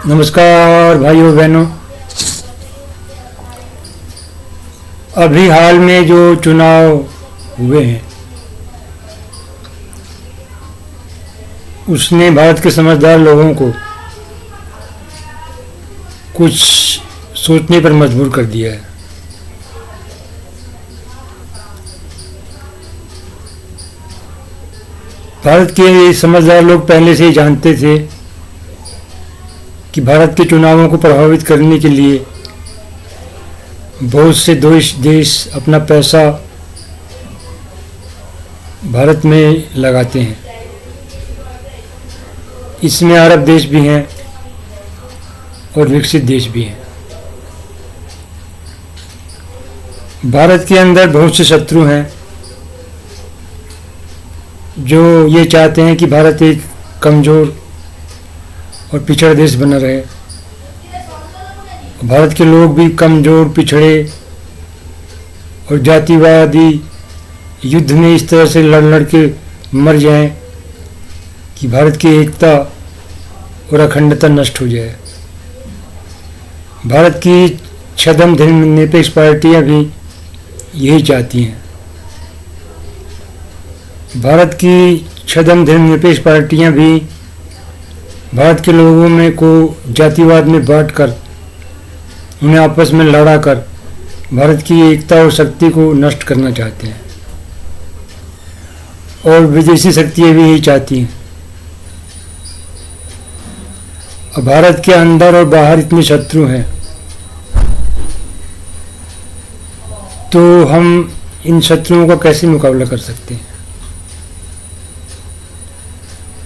नमस्कार भाइयों बहनों। अभी हाल में जो चुनाव हुए हैं उसने भारत के समझदार लोगों को कुछ सोचने पर मजबूर कर दिया है। भारत के समझदार लोग पहले से ही जानते थे कि भारत के चुनावों को प्रभावित करने के लिए बहुत से देश अपना पैसा भारत में लगाते हैं। इसमें अरब देश भी हैं और विकसित देश भी हैं। भारत के अंदर बहुत से शत्रु हैं जो ये चाहते हैं कि भारत एक कमज़ोर और पिछड़ा देश बना रहे। भारत के लोग भी कमज़ोर, पिछड़े और जातिवादी युद्ध में इस तरह से लड़ के मर जाएं कि भारत की एकता और अखंडता नष्ट हो जाए। भारत की छद्म धर्मनिरपेक्ष पार्टियां भी यही चाहती हैं। भारत की छद्म धर्मनिरपेक्ष पार्टियां भी भारत के लोगों में को जातिवाद में बांटकर उन्हें आपस में लड़ाकर भारत की एकता और शक्ति को नष्ट करना चाहते हैं। और विदेशी शक्तियां भी यही चाहती हैं। अब भारत के अंदर और बाहर इतने शत्रु हैं तो हम इन शत्रुओं का कैसे मुकाबला कर सकते हैं।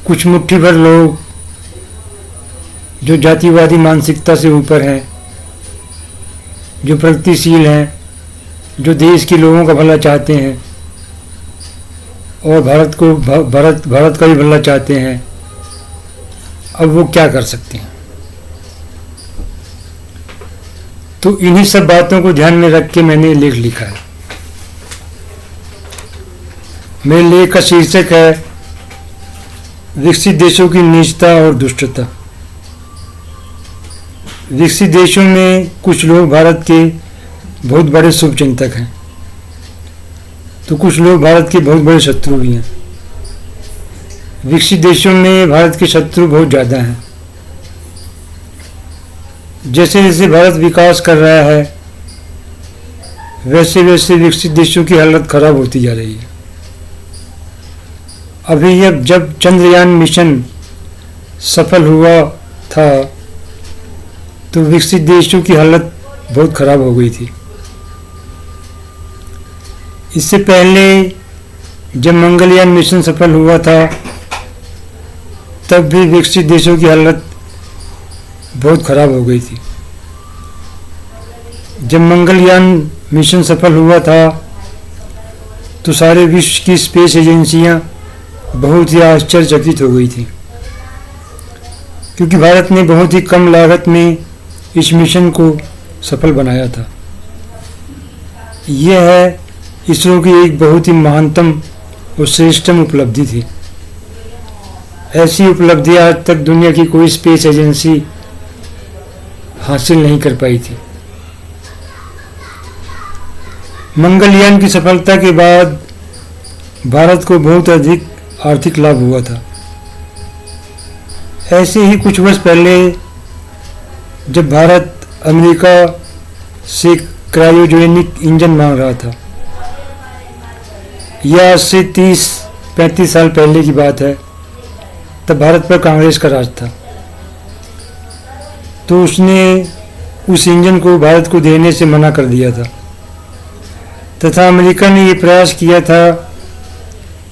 कुछ मुट्ठी भर लोग जो जातिवादी मानसिकता से ऊपर हैं, जो प्रगतिशील हैं, जो देश के लोगों का भला चाहते हैं और भारत का भी भला चाहते हैं, अब वो क्या कर सकते हैं। तो इन्हीं सब बातों को ध्यान में रख के मैंने लेख लिखा है। मेरे लेख का शीर्षक है विकसित देशों की नीचता और दुष्टता। विकसित देशों में कुछ लोग भारत के बहुत बड़े शुभचिंतक हैं तो कुछ लोग भारत के बहुत बड़े शत्रु भी हैं। विकसित देशों में भारत के शत्रु बहुत ज़्यादा हैं। जैसे जैसे भारत विकास कर रहा है वैसे वैसे विकसित देशों की हालत खराब होती जा रही है। अभी जब चंद्रयान मिशन सफल हुआ था तो विकसित देशों की हालत बहुत खराब हो गई थी। इससे पहले जब मंगलयान मिशन सफल हुआ था तब भी विकसित देशों की हालत बहुत खराब हो गई थी। जब मंगलयान मिशन सफल हुआ था तो सारे विश्व की स्पेस एजेंसियां बहुत ही आश्चर्यचकित हो गई थी क्योंकि भारत ने बहुत ही कम लागत में इस मिशन को सफल बनाया था। यह है इसरो की एक बहुत ही महानतम और श्रेष्ठतम उपलब्धि थी। ऐसी उपलब्धि आज तक दुनिया की कोई स्पेस एजेंसी हासिल नहीं कर पाई थी। मंगलयान की सफलता के बाद भारत को बहुत अधिक आर्थिक लाभ हुआ था। ऐसे ही कुछ वर्ष पहले जब भारत अमेरिका से क्रायोजेनिक इंजन मांग रहा था, यह आज से 30-35 साल पहले की बात है, तब भारत पर कांग्रेस का राज था, तो उसने उस इंजन को भारत को देने से मना कर दिया था तथा अमेरिका ने यह प्रयास किया था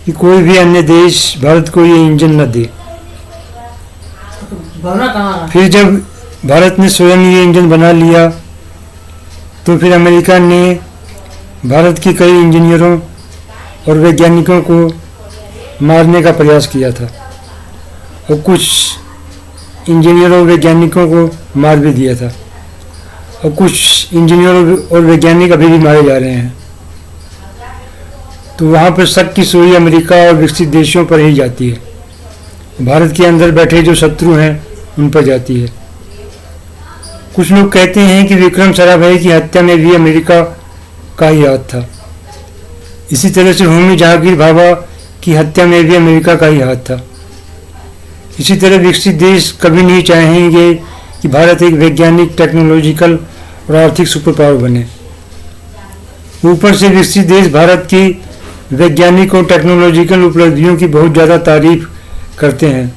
कि कोई भी अन्य देश भारत को ये इंजन न दे। फिर जब भारत ने स्वयं ये इंजन बना लिया तो फिर अमेरिका ने भारत के कई इंजीनियरों और वैज्ञानिकों को मारने का प्रयास किया था और कुछ इंजीनियरों और वैज्ञानिकों को मार भी दिया था और कुछ इंजीनियरों और वैज्ञानिक अभी भी मारे जा रहे हैं। तो वहाँ पर शक की सुई अमेरिका और विकसित देशों पर ही जाती है। भारत के अंदर बैठे जो शत्रु हैं उन पर जाती है। कुछ लोग कहते हैं कि विक्रम साराभाई की हत्या में भी अमेरिका का ही हाथ था। इसी तरह से होमी जहांगीर भाभा की हत्या में भी अमेरिका का ही हाथ था। इसी तरह विकसित देश कभी नहीं चाहेंगे कि भारत एक वैज्ञानिक, टेक्नोलॉजिकल और आर्थिक सुपर पावर बने। ऊपर से विकसित देश भारत की वैज्ञानिक और टेक्नोलॉजिकल उपलब्धियों की बहुत ज़्यादा तारीफ करते हैं,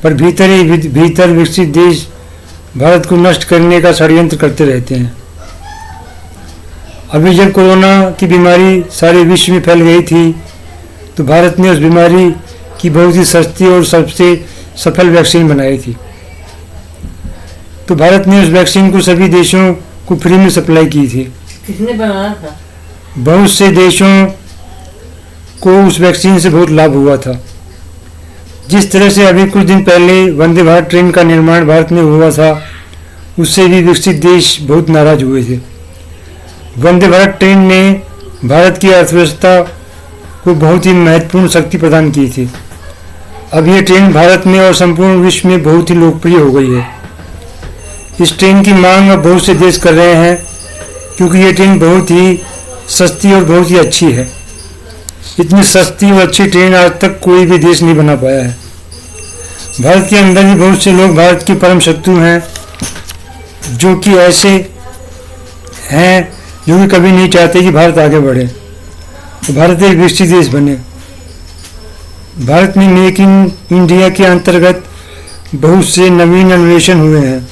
पर भीतर ही भीतर विकसित देश भारत को नष्ट करने का षड्यंत्र करते रहते हैं। अभी जब कोरोना की बीमारी सारे विश्व में फैल गई थी तो भारत ने उस बीमारी की बहुत ही सस्ती और सबसे सफल वैक्सीन बनाई थी। तो भारत ने उस वैक्सीन को सभी देशों को फ्री में सप्लाई की थी। किसने बनाया था? बहुत से देशों को उस वैक्सीन से बहुत लाभ हुआ था। जिस तरह से अभी कुछ दिन पहले वंदे भारत ट्रेन का निर्माण भारत में हुआ था, उससे भी विकसित देश बहुत नाराज हुए थे। वंदे भारत ट्रेन ने भारत की अर्थव्यवस्था को बहुत ही महत्वपूर्ण शक्ति प्रदान की थी। अब ये ट्रेन भारत में और संपूर्ण विश्व में बहुत ही लोकप्रिय हो गई है। इस ट्रेन की मांग अब बहुत से देश कर रहे हैं, क्योंकि ये ट्रेन बहुत ही सस्ती और बहुत ही अच्छी है। इतनी सस्ती और अच्छी ट्रेन आज तक कोई भी देश नहीं बना पाया है। भारत के अंदर भी बहुत से लोग भारत के परम शत्रु हैं, जो कि ऐसे हैं जो कि कभी नहीं चाहते कि भारत आगे बढ़े, तो भारत एक विकसित देश बने। भारत में मेक इन इंडिया के अंतर्गत बहुत से नवीन अन्वेषण हुए हैं,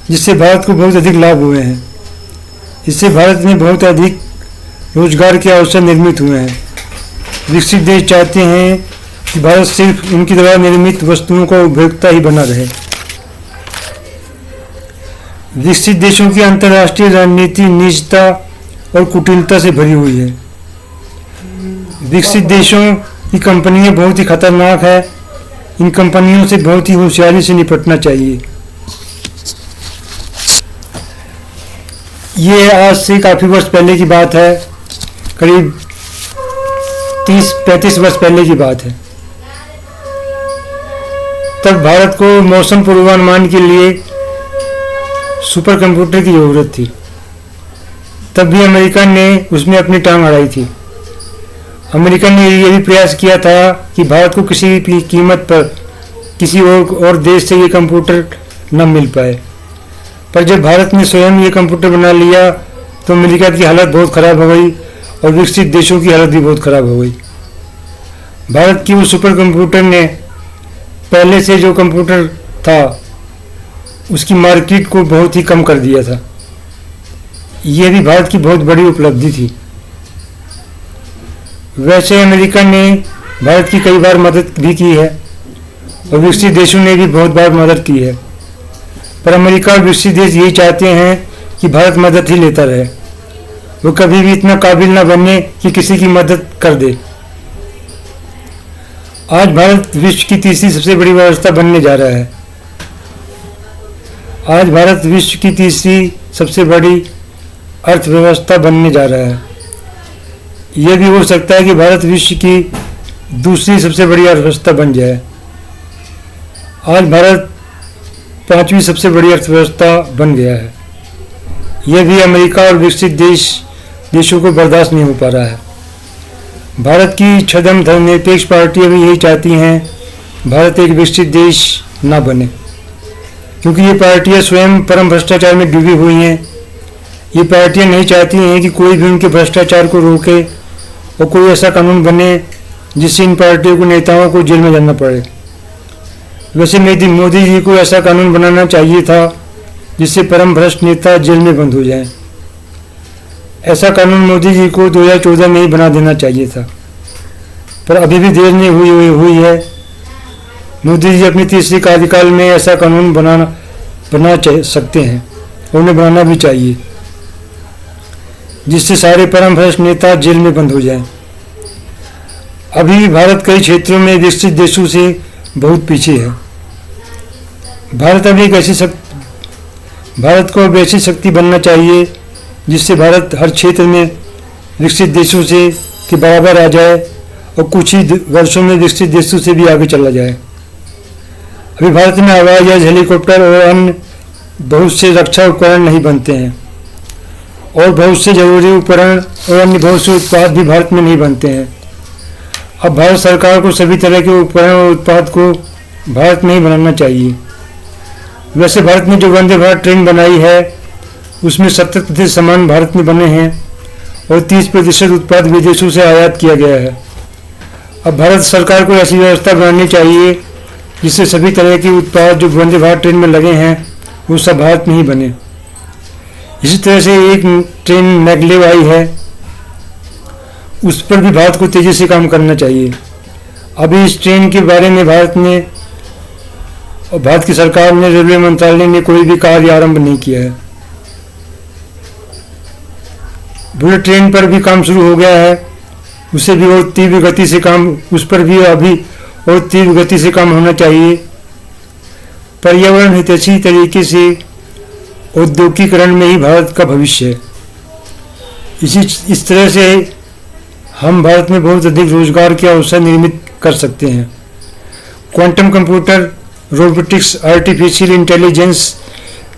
जिससे भारत को बहुत अधिक लाभ हुए हैं। इससे भारत में बहुत अधिक रोजगार के अवसर निर्मित हुए हैं। विकसित देश चाहते हैं कि भारत सिर्फ उनकी द्वारा निर्मित वस्तुओं का उपभोक्ता ही बना रहे। विकसित देशों की अंतर्राष्ट्रीय रणनीति नीचता और कुटिलता से भरी हुई है। विकसित देशों की कंपनियां बहुत ही खतरनाक है। इन कंपनियों से बहुत ही होशियारी से निपटना चाहिए। ये आज से काफ़ी वर्ष पहले की बात है, करीब 30-35 वर्ष पहले की बात है। तब भारत को मौसम पूर्वानुमान के लिए सुपर कंप्यूटर की ज़रूरत थी। तब भी अमेरिका ने उसमें अपनी टांग अड़ाई थी। अमेरिका ने यह भी प्रयास किया था कि भारत को किसी भी कीमत पर किसी और देश से ये कंप्यूटर न मिल पाए। पर जब भारत ने स्वयं ये कंप्यूटर बना लिया तो अमेरिका की हालत बहुत ख़राब हो गई और विकसित देशों की हालत भी बहुत ख़राब हो गई। भारत की वो सुपर कंप्यूटर ने पहले से जो कंप्यूटर था उसकी मार्केट को बहुत ही कम कर दिया था। ये भी भारत की बहुत बड़ी उपलब्धि थी। वैसे अमेरिका ने भारत की कई बार मदद भी की है और विकसित देशों ने भी बहुत बार मदद की है, पर अमेरिका और विकसित देश यही चाहते हैं कि भारत मदद ही लेता रहे। वो कभी भी इतना काबिल ना बने कि किसी की मदद कर दे। आज भारत विश्व की तीसरी सबसे बड़ी व्यवस्था बनने जा रहा है। आज भारत विश्व की तीसरी सबसे बड़ी अर्थव्यवस्था बनने जा रहा है। यह भी हो सकता है कि भारत विश्व की दूसरी सबसे बड़ी अर्थव्यवस्था बन जाए। आज भारत 5वीं सबसे बड़ी अर्थव्यवस्था बन गया है। यह भी अमेरिका और विकसित देशों को बर्दाश्त नहीं हो पा रहा है। भारत की छद्म धर्मनिरपेक्ष पार्टियां भी यही चाहती हैं भारत एक विकसित देश ना बने, क्योंकि ये पार्टियां स्वयं परम भ्रष्टाचार में डूबी हुई हैं। ये पार्टियां नहीं चाहती हैं कि कोई भी उनके भ्रष्टाचार को रोके और कोई ऐसा कानून बने जिससे इन पार्टियों को नेताओं को जेल में जाना पड़े। वैसे मोदी जी को ऐसा कानून बनाना चाहिए था जिससे परम भ्रष्ट नेता जेल में बंद हो जाएं। ऐसा कानून मोदी जी को 2014 में ही बना देना चाहिए था, पर अभी भी देर नहीं हुई है। मोदी जी अपनी तीसरी कार्यकाल में ऐसा कानून बना सकते हैं और उन्हें बनाना भी चाहिए, जिससे सारे परम भ्रष्ट नेता जेल में बंद हो जाएं। अभी भी भारत कई क्षेत्रों में विकसित देशों से बहुत पीछे है। भारत को अब ऐसी शक्ति बनना चाहिए जिससे भारत हर क्षेत्र में विकसित देशों से के बराबर आ जाए और कुछ ही वर्षों में विकसित देशों से भी आगे चला जाए। अभी भारत में हवाई जहाज, हेलीकॉप्टर और अन्य बहुत से रक्षा उपकरण नहीं बनते हैं और बहुत से जरूरी उपकरण और अन्य बहुत से उत्पाद भी भारत में नहीं बनते हैं। अब भारत सरकार को सभी तरह के उपकरण और उत्पाद को भारत में ही बनाना चाहिए। वैसे भारत ने जो वंदे भारत ट्रेन बनाई है उसमें 70% सामान भारत में बने हैं और 30% उत्पाद विदेशों से आयात किया गया है। अब भारत सरकार को ऐसी व्यवस्था बनानी चाहिए जिससे सभी तरह के उत्पाद जो वंदे भारत ट्रेन में लगे हैं वो सब भारत में ही बने। इसी तरह से एक ट्रेन मैगलेव आई है, उस पर भी भारत को तेजी से काम करना चाहिए। अभी इस ट्रेन के बारे में भारत की सरकार ने, रेलवे मंत्रालय ने कोई भी कार्य आरंभ नहीं किया है। बुलेट ट्रेन पर भी काम शुरू हो गया है, उसे भी और तीव्र गति से काम, उस पर भी अभी और तीव्र गति से काम होना चाहिए। पर्यावरण हितैषी तरीके से औद्योगिकीकरण में ही भारत का भविष्य है। इस तरह से हम भारत में बहुत अधिक रोजगार के अवसर निर्मित कर सकते हैं। Quantum computer, robotics, artificial intelligence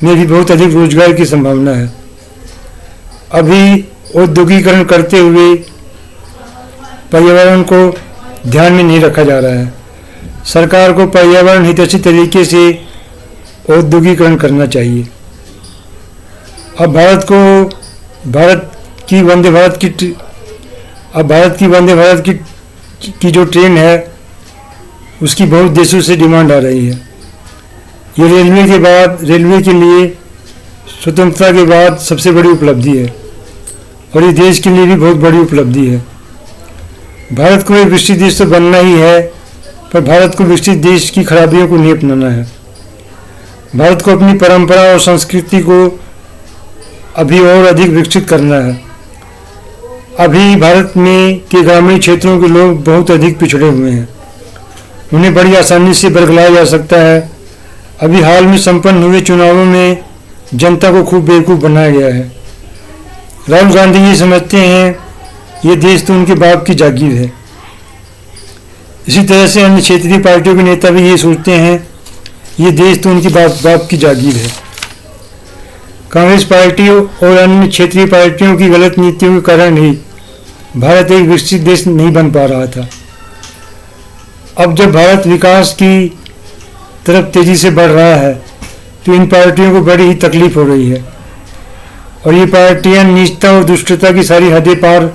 में भी बहुत अधिक रोजगार की संभावना है। अभी औद्योगिकीकरण करते हुए पर्यावरण को ध्यान में नहीं रखा जा रहा है। सरकार को पर्यावरण हितैषी तरीके से औद्योगिकीकरण करना चाहिए। अब भारत की वंदे भारत की जो ट्रेन है उसकी बहुत देशों से डिमांड आ रही है। ये रेलवे के लिए स्वतंत्रता के बाद सबसे बड़ी उपलब्धि है और ये देश के लिए भी बहुत बड़ी उपलब्धि है। भारत को एक विकसित देश तो बनना ही है, पर भारत को विकसित देश की खराबियों को नहीं अपनाना है। भारत को अपनी परंपरा और संस्कृति को अभी और अधिक विकसित करना है। अभी भारत में के ग्रामीण क्षेत्रों के लोग बहुत अधिक पिछड़े हुए हैं, उन्हें बड़ी आसानी से बरगलाया जा सकता है। अभी हाल में संपन्न हुए चुनावों में जनता को खूब बेवकूफ़ बनाया गया है। राहुल गांधी ये समझते हैं ये देश तो उनके बाप की जागीर है। इसी तरह से अन्य क्षेत्रीय पार्टियों के नेता भी ये सोचते हैं ये देश तो उनकी बाप की जागीर है। कांग्रेस पार्टी और अन्य क्षेत्रीय पार्टियों की गलत नीतियों के कारण ही भारत एक विकसित देश नहीं बन पा रहा था। अब जब भारत विकास की तरफ तेजी से बढ़ रहा है तो इन पार्टियों को बड़ी ही तकलीफ हो रही है और ये पार्टियां नीचता और दुष्टता की सारी हदें पार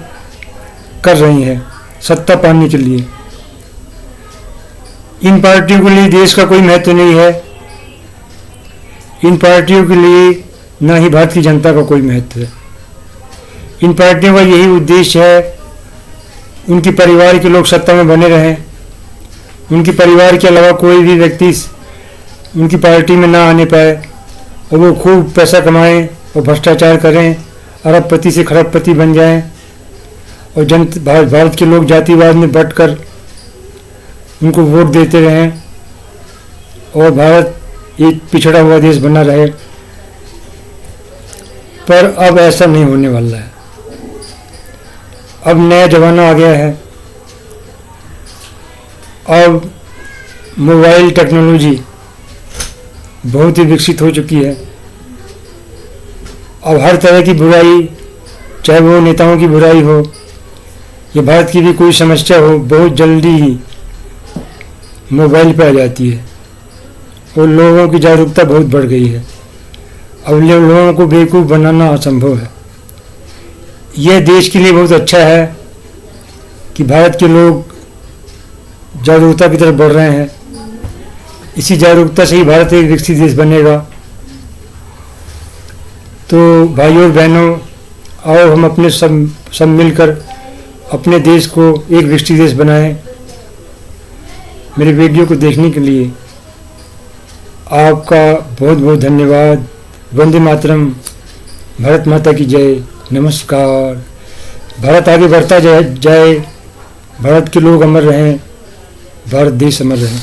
कर रही हैं सत्ता पाने के लिए। इन पार्टियों के लिए देश का कोई महत्व नहीं है, इन पार्टियों के लिए न ही भारत की जनता का कोई महत्व है। इन पार्टियों का यही उद्देश्य है उनके परिवार के लोग सत्ता में बने रहें, उनके परिवार के अलावा कोई भी व्यक्ति उनकी पार्टी में ना आने पाए और वो खूब पैसा कमाएं और भ्रष्टाचार करें, अरबपति से खरबपति बन जाएं और भारत के लोग जातिवाद में बंटकर उनको वोट देते रहें और भारत एक पिछड़ा हुआ देश बना रहे। पर अब ऐसा नहीं होने वाला है। अब नया जमाना आ गया है। अब मोबाइल टेक्नोलॉजी बहुत ही विकसित हो चुकी है। अब हर तरह की बुराई, चाहे वो नेताओं की बुराई हो या भारत की भी कोई समस्या हो, बहुत जल्दी ही मोबाइल पर आ जाती है और लोगों की जागरूकता बहुत बढ़ गई है। अब लोगों को बेवकूफ़ बनाना असंभव है। यह देश के लिए बहुत अच्छा है कि भारत के लोग जागरूकता की तरफ बढ़ रहे हैं। इसी जागरूकता से ही भारत एक विकसित देश बनेगा। तो भाइयों और बहनों, आओ हम अपने सब मिलकर अपने देश को एक विकसित देश बनाएं। मेरे वीडियो को देखने के लिए आपका बहुत बहुत धन्यवाद। वंदे मातरम। भारत माता की जय। नमस्कार। भारत आगे बढ़ता जाए। भारत के लोग अमर रहें, भारत देश अमर रहे।